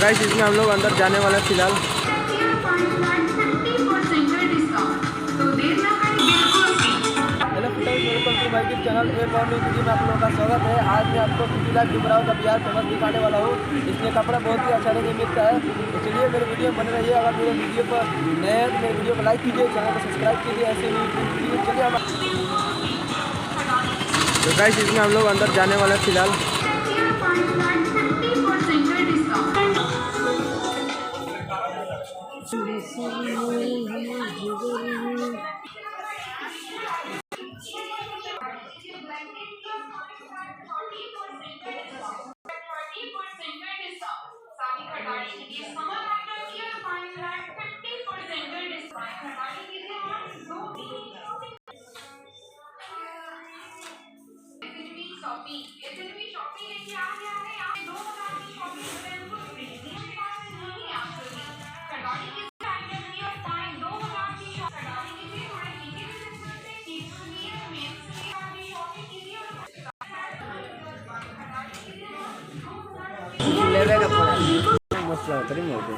Guys इसमें हम लोग अंदर जाने वाले हैं फिलहाल। Hello friends, welcome to my YouTube channel एक और न्यू वीडियो में आप लोगों का स्वागत है। आज मैं आपको सिटी लाइफ डुमराव का बिहार फेमस दिखाने वाला हूँ। इसमें कपड़ा बहुत ही अच्छा रेंज मिलता है, तो चलिए मेरे वीडियो बने रहिए। अगर मेरे वीडियो पर नए हैं तो मेरे वीडियो को लाइक कीजिए, चैनल को सब्सक्राइब कीजिए। ऐसे वीडियो चलिए हम तो गाइस इसमें हम लोग अंदर जाने वाले हैं फिलहाल। लेवे का पड़ा मस्त लगा तरी मोटे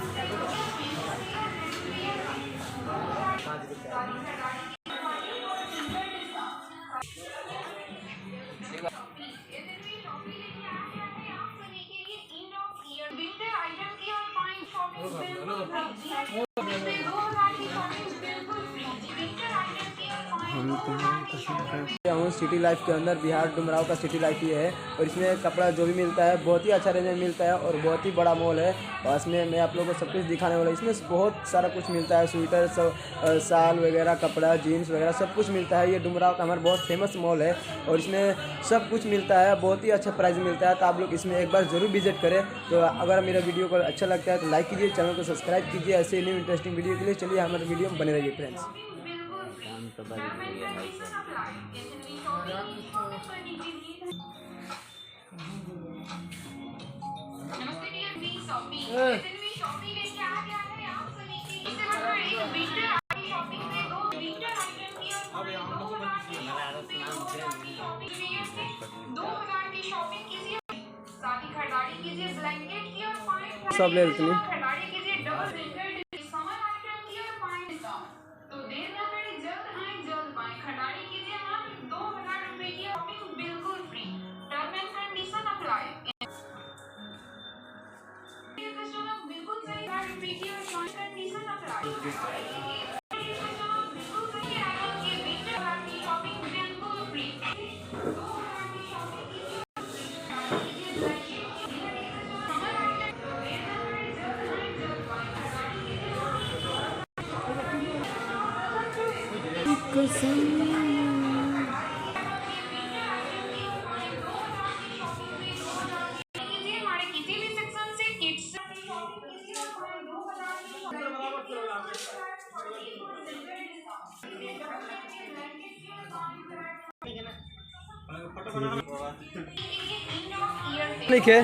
हूँ सिटी लाइफ के अंदर। बिहार डुमराव का सिटी लाइफ ये है और इसमें कपड़ा जो भी मिलता है बहुत ही अच्छा रेंज में मिलता है और बहुत ही बड़ा मॉल है। और इसमें मैं आप लोगों को सब कुछ दिखाने वाला हूँ। इसमें बहुत सारा कुछ मिलता है, स्वेटर सब, शाल वगैरह, कपड़ा, जीन्स वगैरह सब कुछ मिलता है। ये डुमराव का हमारा बहुत फेमस मॉल है और इसमें सब कुछ मिलता है, बहुत ही अच्छा प्राइस मिलता है। तो आप लोग इसमें एक बार ज़रूर विजिट करें। तो अगर मेरा वीडियो को अच्छा लगता है तो लाइक कीजिए, चैनल को सब्सक्राइब कीजिए। ऐसे न्यू इंटरेस्टिंग वीडियो के लिए चलिए हमारे वीडियो में बने रहिए फ्रेंड्स। सब ले लेते हैं। लिखे